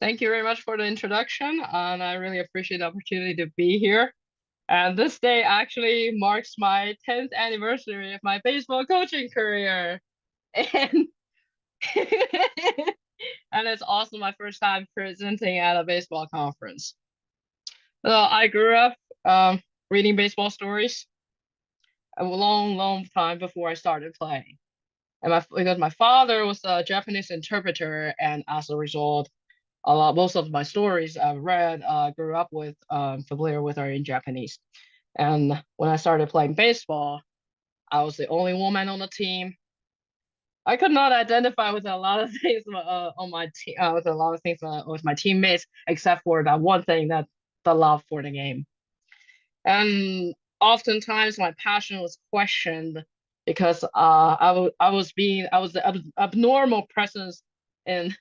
Thank you very much for the introduction, and I really appreciate the opportunity to be here. And this day actually marks my 10th anniversary of my baseball coaching career. And and it's also my first time presenting at a baseball conference. So I grew up reading baseball stories a long, long time before I started playing. Because my father was a Japanese interpreter, and as a result, most of my stories I've read, grew up with, familiar with are in Japanese. And when I started playing baseball, I was the only woman on the team. I could not identify with a lot of things on my team, with a lot of things with my teammates, except for that one thing, that the love for the game. And oftentimes my passion was questioned because I was the abnormal presence in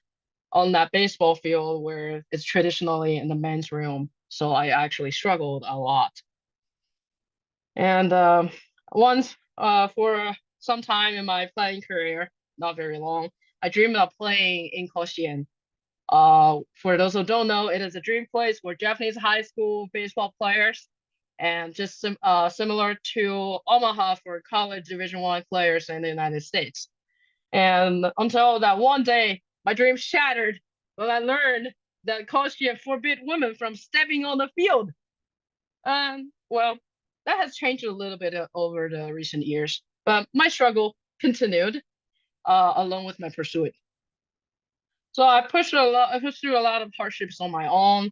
on that baseball field where it's traditionally in the men's room. So I actually struggled a lot. And once, for some time in my playing career, not very long, I dreamed of playing in Koshien. For those who don't know, it is a dream place for Japanese high school baseball players, and just similar to Omaha for college Division One players in the United States. And until that one day, my dream shattered when I learned that Koshien forbid women from stepping on the field. Well, that has changed a little bit over the recent years, but my struggle continued along with my pursuit. So I pushed through a lot of hardships on my own.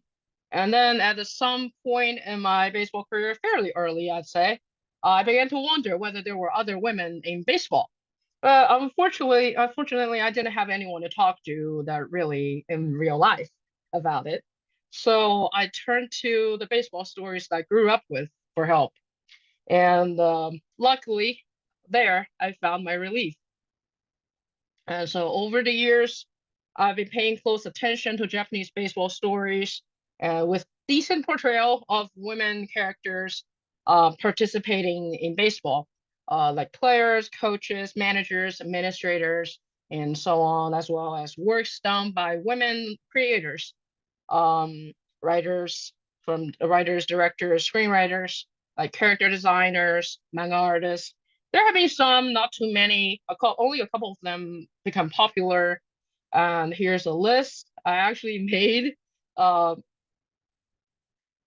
And then at some point in my baseball career, fairly early, I'd say, I began to wonder whether there were other women in baseball. But unfortunately, I didn't have anyone to talk to that really in real life about it. So I turned to the baseball stories that I grew up with for help. And luckily, there I found my relief. And so over the years, I've been paying close attention to Japanese baseball stories with decent portrayal of women characters participating in baseball, like players, coaches, managers, administrators, and so on, as well as works done by women creators, um, writers writers, directors, screenwriters, like character designers, manga artists. There have been some, not too many. Only a couple of them become popular. And here's a list I actually made, uh,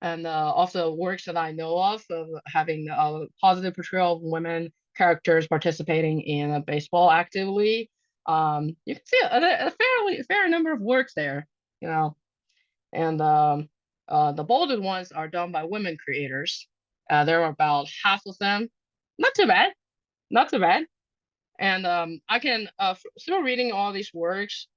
and of the works that I know of having a positive portrayal of women characters participating in baseball actively. You can see a fair number of works there, you know. And the bolded ones are done by women creators. There are about half of them. Not too bad, not too bad. And I can through reading all these works,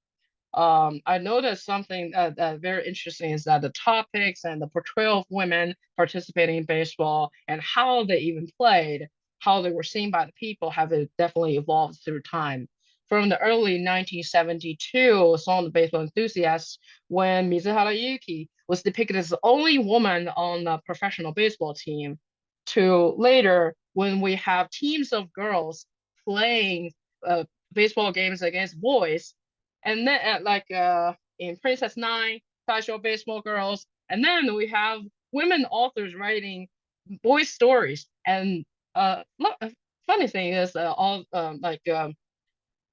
I noticed something that very interesting is that the topics and the portrayal of women participating in baseball and how they even played, how they were seen by the people, have definitely evolved through time. From the early 1972 Song of the Baseball Enthusiasts, when Mizuhara Yuki was depicted as the only woman on the professional baseball team, to later when we have teams of girls playing baseball games against boys, and then in Princess Nine, Casual Baseball Girls, and then we have women authors writing boys stories. And funny thing is, all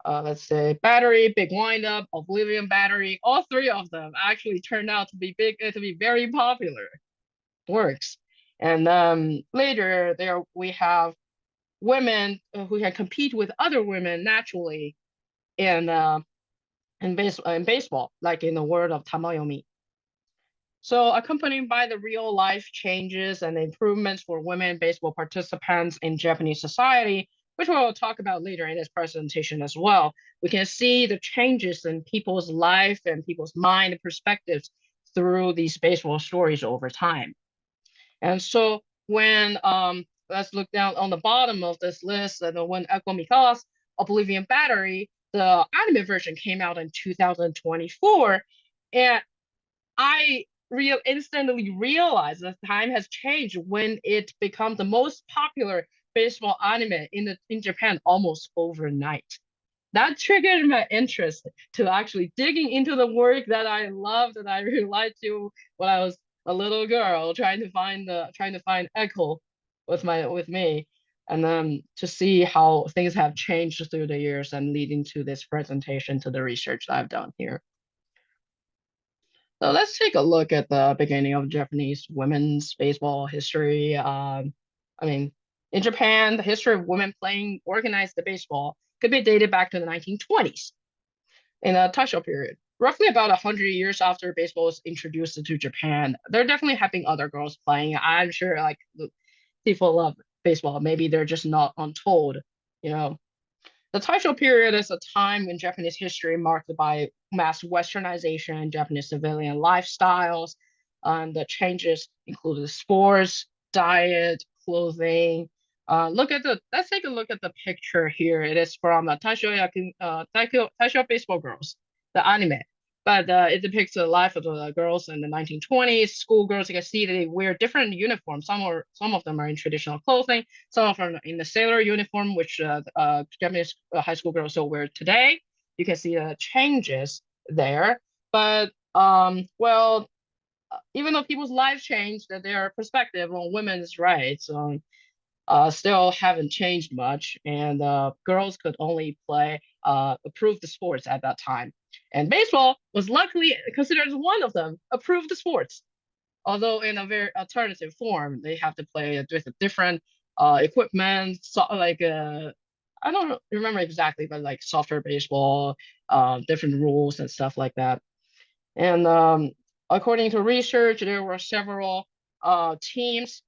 let's say Battery, Big Windup, Oblivion Battery, all three of them actually turned out to be very popular works. And later there we have women who can compete with other women naturally in in baseball, like in the world of Tamayomi. So, accompanied by the real life changes and improvements for women baseball participants in Japanese society, which we'll talk about later in this presentation as well, we can see the changes in people's life and people's mind and perspectives through these baseball stories over time. And so, when let's look down on the bottom of this list, and when Eko Mikawa's Oblivion Battery, the anime version came out in 2024, and I instantly realized that time has changed when it becomes the most popular baseball anime in Japan almost overnight. that triggered my interest to actually digging into the work that I loved and I really liked to when I was a little girl, trying to find echo with me, and then to see how things have changed through the years and leading to this presentation to the research that I've done here. So let's take a look at the beginning of Japanese women's baseball history. I mean, in Japan, the history of women playing organized the baseball could be dated back to the 1920s in the Taisho period. Roughly about 100 years after baseball was introduced to Japan, there definitely have been other girls playing. I'm sure like people love baseball. Maybe they're just not untold, you know. The Taisho period is a time in Japanese history marked by mass westernization, Japanese civilian lifestyles, and the changes included sports, diet, clothing. Let's take a look at the picture here. It is from Taisho Baseball Girls, the anime. But it depicts the life of the girls in the 1920s. Schoolgirls, you can see they wear different uniforms. Some of them are in traditional clothing, some of them in the sailor uniform, which Japanese high school girls still wear today. You can see the changes there. But well, even though people's lives changed, that their perspective on women's rights still haven't changed much, and girls could only play approved sports at that time. And baseball was luckily considered one of them, approved sports, although in a very alternative form. They have to play with a different equipment, so like I don't remember exactly, but like softer baseball, different rules and stuff like that. And according to research, there were several schools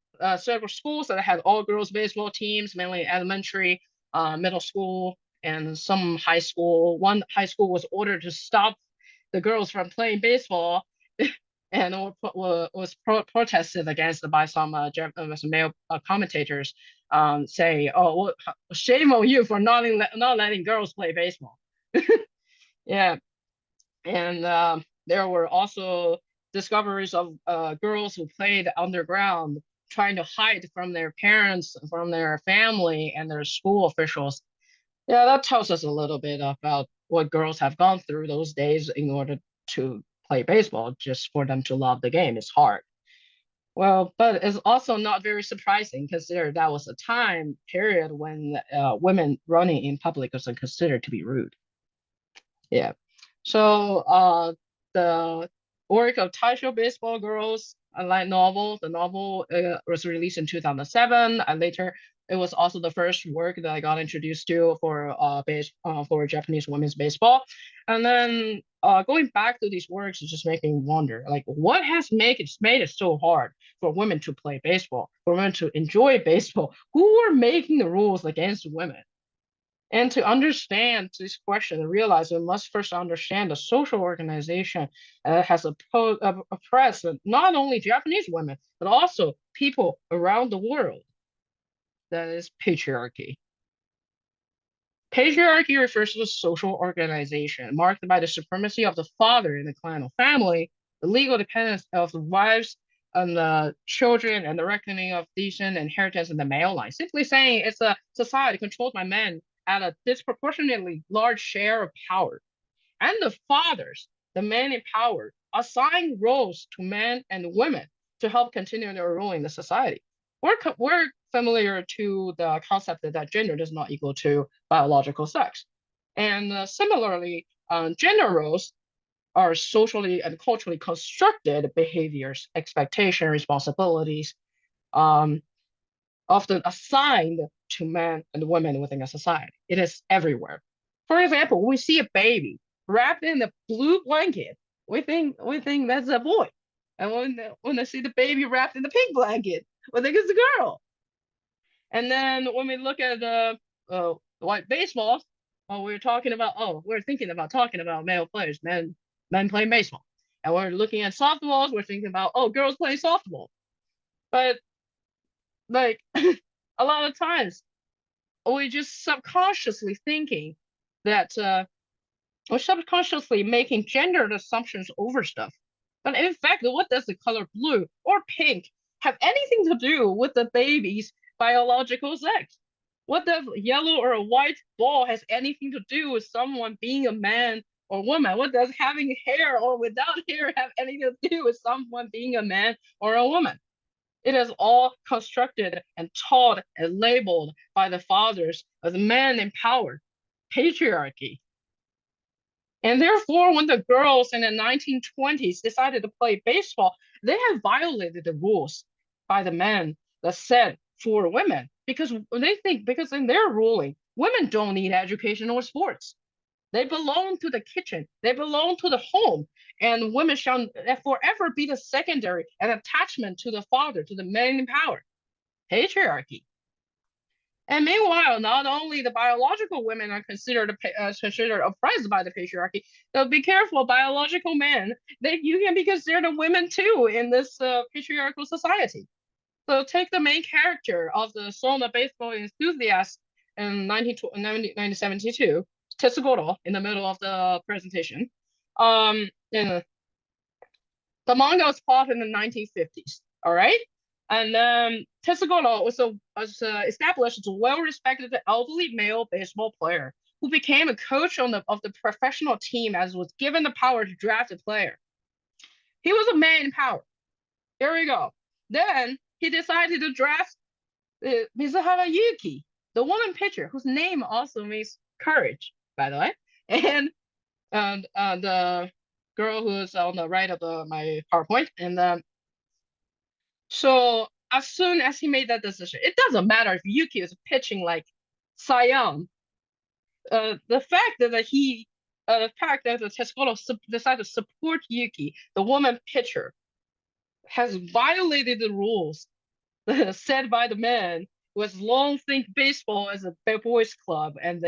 that had all girls baseball teams, mainly elementary, middle school, and some high school. One high school was ordered to stop the girls from playing baseball and was protested against by some male commentators, saying, "Oh, well, shame on you for not letting girls play baseball." Yeah, and there were also discoveries of girls who played underground, trying to hide from their parents, from their family, and their school officials. Yeah, that tells us a little bit about what girls have gone through those days in order to play baseball. Just for them to love the game is hard. Well, but it's also not very surprising, considering that was a time period when women running in public was considered to be rude. Yeah. So the work of Taisho Baseball Girls, a light novel. The novel was released in 2007, and later it was also the first work that I got introduced to for Japanese women's baseball. And then going back to these works is just making me wonder, like what has made it so hard for women to play baseball, for women to enjoy baseball? Who are making the rules against women? And to understand this question and realize we must first understand the social organization has oppressed not only Japanese women, but also people around the world. That is patriarchy. Patriarchy refers to the social organization marked by the supremacy of the father in the clan or family, the legal dependence of the wives on the children, and the reckoning of decent inheritance in the male line. Simply saying, it's a society controlled by men at a disproportionately large share of power. And the fathers, the men in power, assign roles to men and women to help continue their role in the society. We're familiar to the concept that gender does not equal to biological sex. And similarly, gender roles are socially and culturally constructed behaviors, expectation, responsibilities, um, often assigned to men and women within a society. It is everywhere. For example, when we see a baby wrapped in a blue blanket, we think that's a boy. And when I see the baby wrapped in the pink blanket, we think it's a girl. And then when we look at the white baseball, we're thinking about talking about male players, men playing baseball. And we're looking at softballs, we're thinking about, oh, girls playing softball. But like a lot of times we're just subconsciously thinking that we're subconsciously making gendered assumptions over stuff. But in fact, what does the color blue or pink have anything to do with the baby's biological sex? What does yellow or a white ball has anything to do with someone being a man or woman? What does having hair or without hair have anything to do with someone being a man or a woman? It is all constructed and taught and labeled by the fathers as men in power, patriarchy. And therefore, when the girls in the 1920s decided to play baseball, they had violated the rules by the men that said for women because they think because in their ruling, women don't need education or sports. They belong to the kitchen. They belong to the home. And women shall forever be the secondary and attachment to the father, to the man in power. Patriarchy. And meanwhile, not only the biological women are considered oppressed by the patriarchy, so be careful, biological men, you can be considered women too in this patriarchal society. So take the main character of the Song of Baseball Enthusiast in 1972, Tetsugoro, in the middle of the presentation. And the manga was plotted in the 1950s. All right. And Tetsuwan was established as a well-respected elderly male baseball player who became a coach of the professional team as was given the power to draft a player. He was a man in power. Here we go. Then he decided to draft Mizuhara Yuki, the woman pitcher whose name also means courage, by the way. And the girl who's on the right of my PowerPoint. And so as soon as he made that decision, it doesn't matter if Yuki is pitching like Cy Young. The fact that the Tescola decided to support Yuki, the woman pitcher, has violated the rules set by the men who has long think baseball as a boys club, and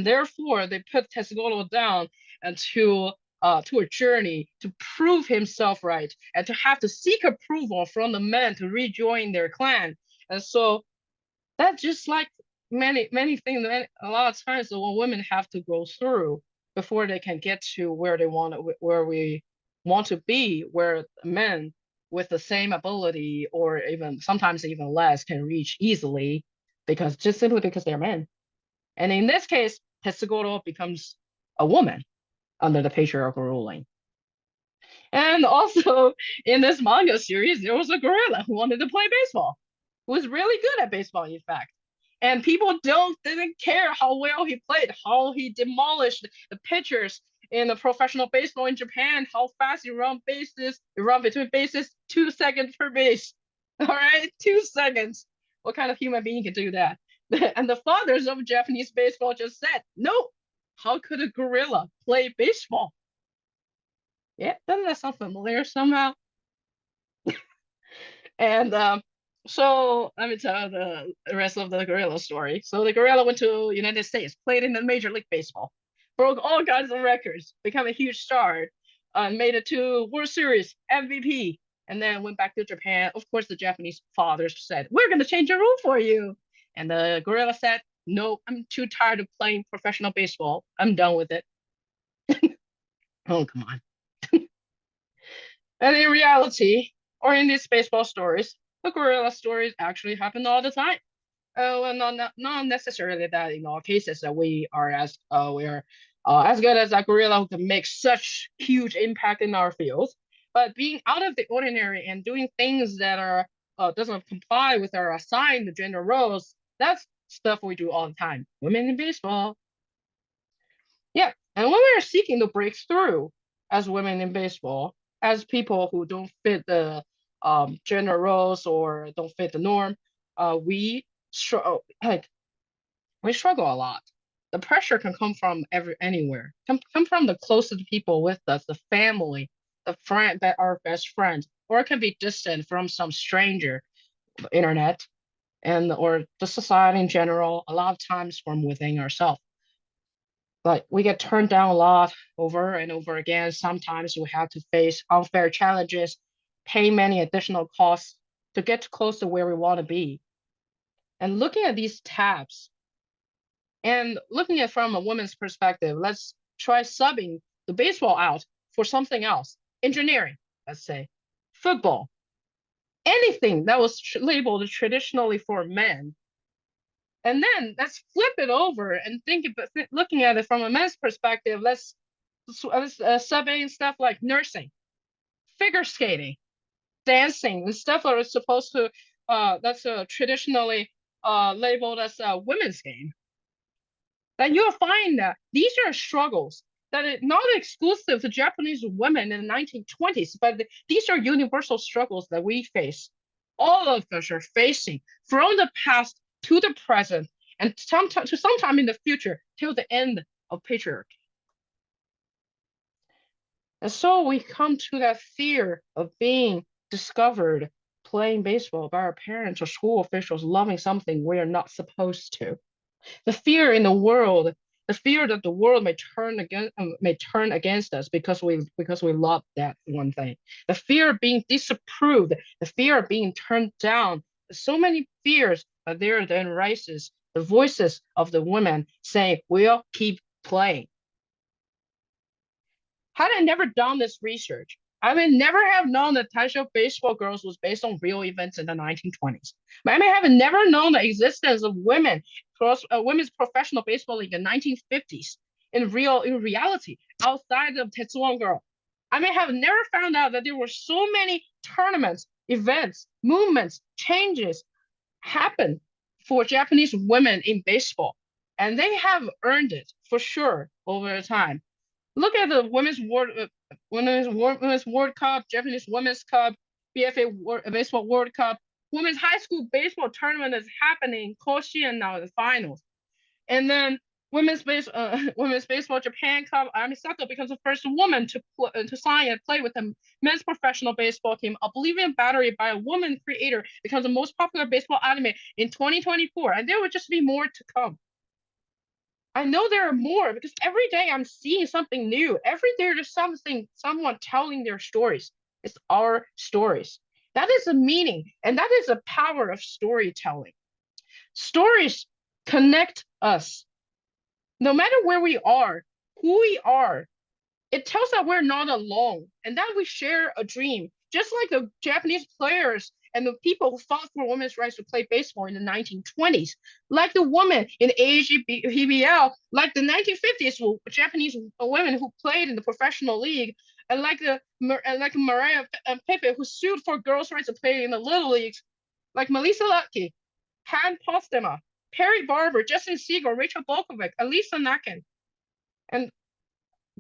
therefore they put Tesgolo down and to a journey to prove himself right and to have to seek approval from the men to rejoin their clan. And so that's just like many things. A lot of times, the women have to go through before they can get to where we want to be, where men with the same ability or even sometimes even less can reach easily because just simply because they're men. And in this case, Tetsugoro becomes a woman under the patriarchal ruling. And also in this manga series, there was a gorilla who wanted to play baseball, who was really good at baseball, in fact. And people didn't care how well he played, how he demolished the pitchers in the professional baseball in Japan, how fast he run bases, he run between bases 2 seconds per base. All right, 2 seconds. What kind of human being can do that? And the fathers of Japanese baseball just said, no, how could a gorilla play baseball? Yeah, doesn't that sound familiar somehow? And so let me tell the rest of the gorilla story. So the gorilla went to United States, played in the Major League Baseball, broke all kinds of records, became a huge star, made it to World Series MVP, and then went back to Japan. Of course, the Japanese fathers said, "We're going to change the rule for you," and the gorilla said, "No, I'm too tired of playing professional baseball. I'm done with it." Oh, come on. And in reality, or in these baseball stories, the gorilla stories actually happen all the time. Well, not necessarily that in all cases that we are as good as a gorilla who can make such huge impact in our field, but being out of the ordinary and doing things that are doesn't comply with our assigned gender roles, that's stuff we do all the time. Women in baseball, yeah. And when we're seeking to break through as women in baseball, as people who don't fit the gender roles or don't fit the norm, we like we struggle a lot. The pressure can come from anywhere. Come from the closest people with us, the family, the friend that our best friends, or it can be distant from some stranger, the internet, and or the society in general. A lot of times from within ourselves. But we get turned down a lot over and over again. Sometimes we have to face unfair challenges, pay many additional costs to get close to where we want to be. And looking at these tabs and looking at from a woman's perspective, let's try subbing the baseball out for something else. Engineering, let's say, football, anything that was labeled traditionally for men And then let's flip it over and think about looking at it from a men's perspective. Let's sub in stuff like nursing, figure skating, dancing, and stuff that are supposed to that's traditionally labeled as a women's game. Then you'll find that these are struggles that are not exclusive to Japanese women in the 1920s, but these are universal struggles that we face. All of us are facing from the past to the present and sometime in the future till the end of patriarchy. And so we come to that fear of being discovered playing baseball by our parents or school officials loving something we are not supposed to. The fear in the world, the fear that the world may turn against us because we love that one thing. The fear of being disapproved, the fear of being turned down. So many fears, but there then rises the voices of the women saying, "We'll keep playing." Had I never done this research, I would never have known that Taisho Baseball Girls was based on real events in the 1920s. I may have never known the existence of women's professional baseball league in the 1950s in reality outside of Tetsuwan Girl. I may have never found out that there were so many tournaments, events, movements, changes happen for Japanese women in baseball, and they have earned it for sure over time. Look at the women's World Cup, Japanese Women's Cup, Baseball World Cup, women's high school baseball tournament is happening. Koshien now the finals, and then women's baseball Japan Cup. Misako becomes the first woman to sign and play with the men's professional baseball team. Oblivion Battery by a woman creator becomes the most popular baseball anime in 2024, and there will just be more to come. I know there are more because every day I'm seeing something new. Every day there's someone telling their stories. It's our stories. That is the meaning, and that is the power of storytelling. Stories connect us. No matter where we are, who we are, it tells that we're not alone and that we share a dream. Just like the Japanese players and the people who fought for women's rights to play baseball in the 1920s, like the woman in AGBL, like the 1950s Japanese women who played in the professional league, and like Mariah Pepe who sued for girls' rights to play in the little leagues, like Melissa Lucky, Han Postema, Perry Barber, Justin Siegel, Rachel Bolkovic, Elisa Nakin, and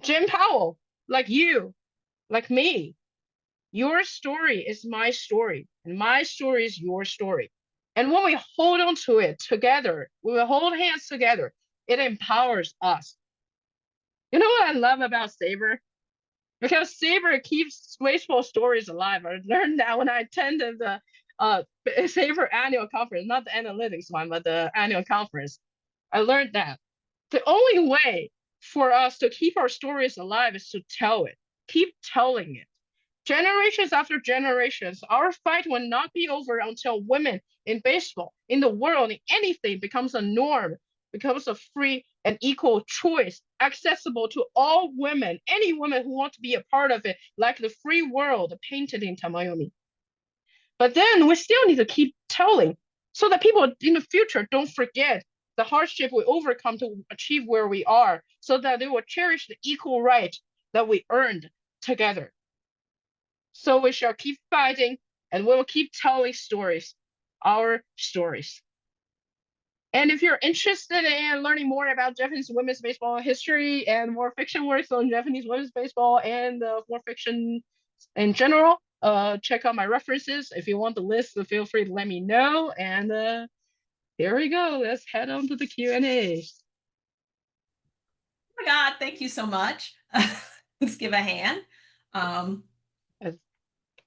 Jim Powell, like you, like me. Your story is my story, and my story is your story. And when we hold on to it together, when we hold hands together, it empowers us. You know what I love about SABR? Because SABR keeps baseball stories alive. I learned that when I attended the SABR annual conference, not the analytics one, but the annual conference. I learned that the only way for us to keep our stories alive is to tell it, keep telling it. Generations after generations, our fight will not be over until women in baseball, in the world, in anything becomes a norm, becomes a free and equal choice, accessible to all women, any woman who wants to be a part of it, like the free world painted in Tamayomi. But then we still need to keep telling so that people in the future don't forget the hardship we overcome to achieve where we are, so that they will cherish the equal right that we earned together. So we shall keep fighting and we will keep telling stories, our stories. And if you're interested in learning more about Japanese women's baseball history and more fiction works on Japanese women's baseball and more fiction in general, check out my references. If you want the list, feel free to let me know. And here we go. Let's head on to the Q&A. Oh my God, thank you so much. Let's give a hand.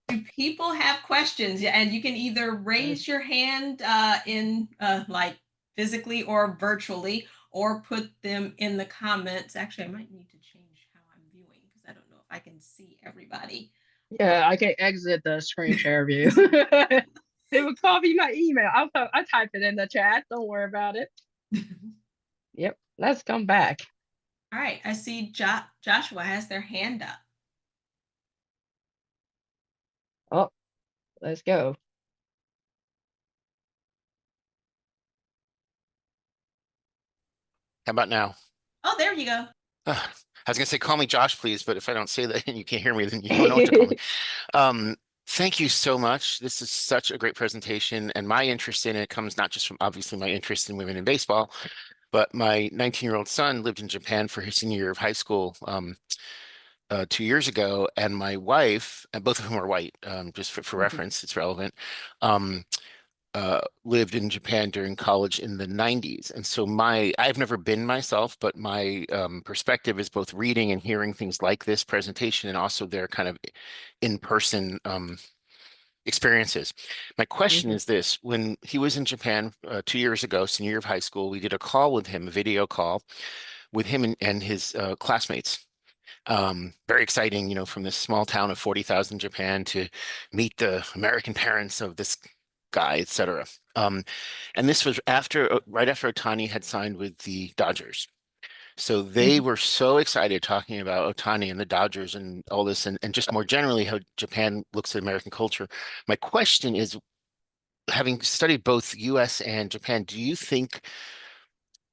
Do people have questions? And you can either raise your hand in like physically or virtually, or put them in the comments. Actually, I might need to change how I'm viewing because I don't know if I can see everybody. Yeah, I can exit the screen share view. They will copy my email. I'll type it in the chat. Don't worry about it. Yep, let's come back. All right, I see Joshua has their hand up. Oh, let's go. How about now? Oh, there you go. I was gonna say call me Josh, please, but if I don't say that and you can't hear me, then you don't know what to call me. Um, Thank you so much. This is such a great presentation, and my interest in it comes not just from obviously my interest in women in baseball, but my 19-year-old son lived in Japan for his senior year of high school 2 years ago, and my wife, and both of whom are white, just for Mhm. reference, it's relevant. Um, Lived in Japan during college in the 90s. And so I've never been myself, but my perspective is both reading and hearing things like this presentation and also their kind of in-person experiences. My question Mhm. is this: when he was in Japan 2 years ago, senior year of high school, we did a call with him, a video call with him and his classmates. Very exciting, from this small town of 40,000 Japan to meet the American parents of this guy, etc. And this was right after Otani had signed with the Dodgers. So they Mhm. were so excited talking about Otani and the Dodgers and all this, and just more generally how Japan looks at American culture. My question is, having studied both US and Japan, do you think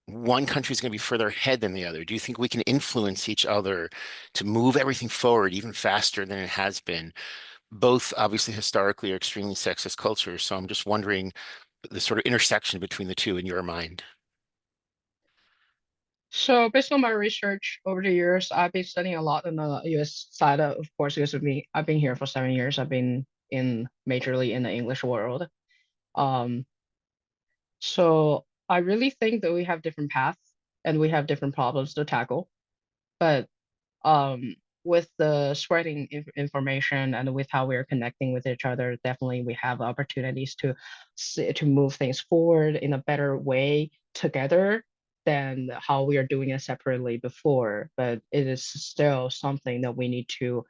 one country is going to be further ahead than the other? Do you think we can influence each other to move everything forward even faster than it has been? Both obviously historically are extremely sexist cultures. So I'm just wondering the sort of intersection between the two in your mind. So based on my research over the years, I've been studying a lot on the US side, of course, because of me. I've been here for 7 years. I've been in majorly in the English world. Um, so I really think that we have different paths and we have different problems to tackle. But um, with the spreading information and with how we're connecting with each other, definitely we have opportunities to move things forward in a better way together than how we are doing it separately before. But it is still something that we need to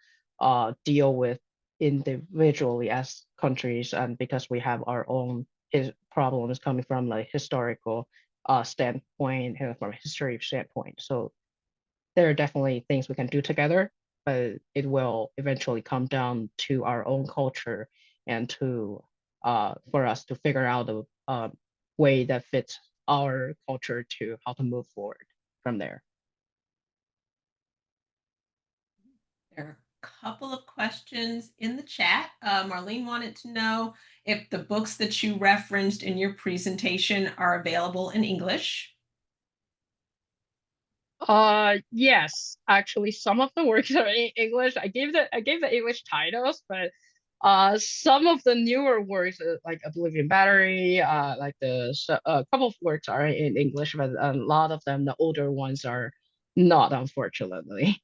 deal with individually as countries, and because we have our own problems coming from like historical standpoint and from a history standpoint. So there are definitely things we can do together, but it will eventually come down to our own culture and to for us to figure out a way that fits our culture to how to move forward from there. There are a couple of questions in the chat. Marlene wanted to know if the books that you referenced in your presentation are available in English. Yes, actually, some of the works are in English. I gave the English titles, but some of the newer works like Oblivion Battery, a couple of works are in English, but a lot of them, the older ones, are not, unfortunately.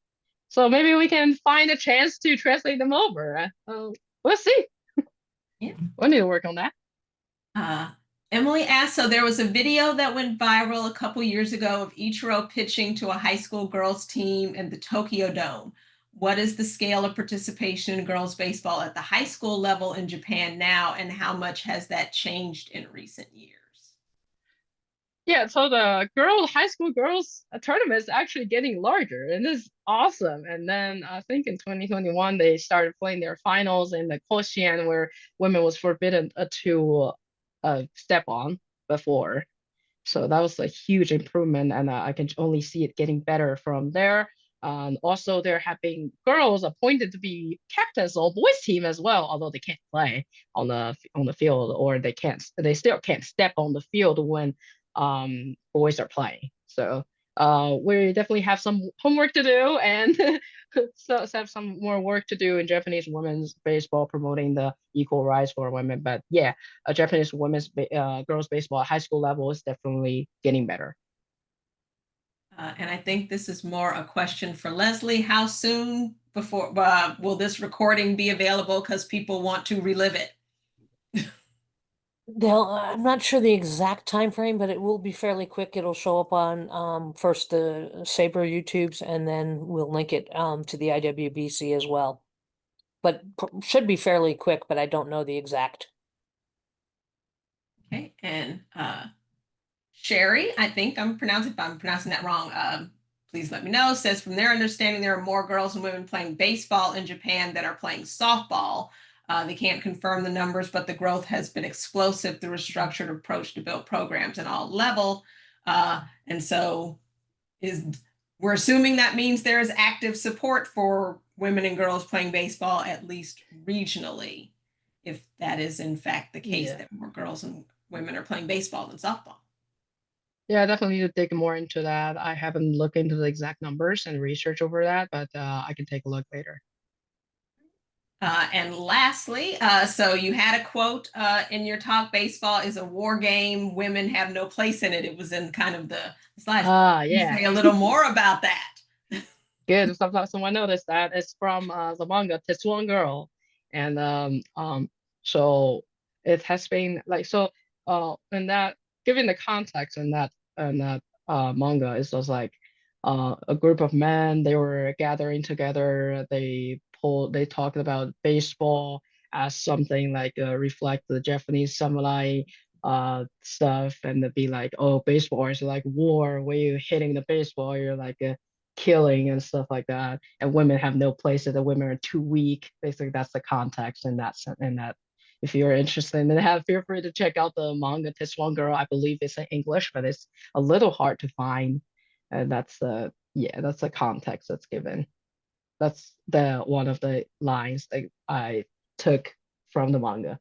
So maybe we can find a chance to translate them over. We'll see. Yeah. We'll need to work on that. Uh, Emily asked, so there was a video that went viral a couple years ago of Ichiro pitching to a high school girls team in the Tokyo Dome. What is the scale of participation in girls baseball at the high school level in Japan now, and how much has that changed in recent years? Yeah, so the high school girls tournament is actually getting larger, and it's awesome. And then I think in 2021 they started playing their finals in the Koshien, where women was forbidden to step on before. So that was a huge improvement, and I can only see it getting better from there. Also, there have been girls appointed to be captains of boys team as well, although they can't play on the field, or they still can't step on the field when boys are playing. So we definitely have some homework to do, and so have some more work to do in Japanese women's baseball, promoting the equal rights for women. But yeah, Japanese girls baseball at high school level is definitely getting better. And I think this is more a question for Leslie. How soon before will this recording be available because people want to relive it? I'm not sure the exact time frame, but it will be fairly quick. It'll show up on first the SABR YouTubes, and then we'll link it to the IWBC as well. But should be fairly quick, but I don't know the exact. Okay, and Sherry, I think if I'm pronouncing that wrong, please let me know. Says from their understanding, there are more girls and women playing baseball in Japan that are playing softball. They can't confirm the numbers, but the growth has been explosive through a structured approach to build programs at all level. And so we're assuming that means there is active support for women and girls playing baseball, at least regionally, if that is in fact the case, Yeah. that more girls and women are playing baseball than softball. Yeah, I definitely need to dig more into that. I haven't looked into the exact numbers and research over that, but I can take a look later. And lastly, so you had a quote in your talk, baseball is a war game, women have no place in it. It was in kind of the slides. Can you Yeah. say a little more about that? Good. Someone noticed that. It's from the manga Tetsuwan Girl, and so it has been like so. In that, given the context in that manga, it was like a group of men. They were gathering together. They talked about baseball as something like reflect the Japanese samurai stuff, and to be like, oh, baseball is like war, where you're hitting the baseball, you're like killing and stuff like that, and women have no place, that the women are too weak. Basically, that's the context in that. If you're interested in that, feel free to check out the manga Tetsuwan Girl. I believe it's in English, but it's a little hard to find. And that's the context that's given. That's the one of the lines that I took from the manga.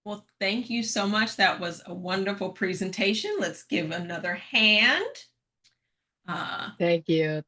Well, thank you so much. That was a wonderful presentation. Let's give another hand. Thank you.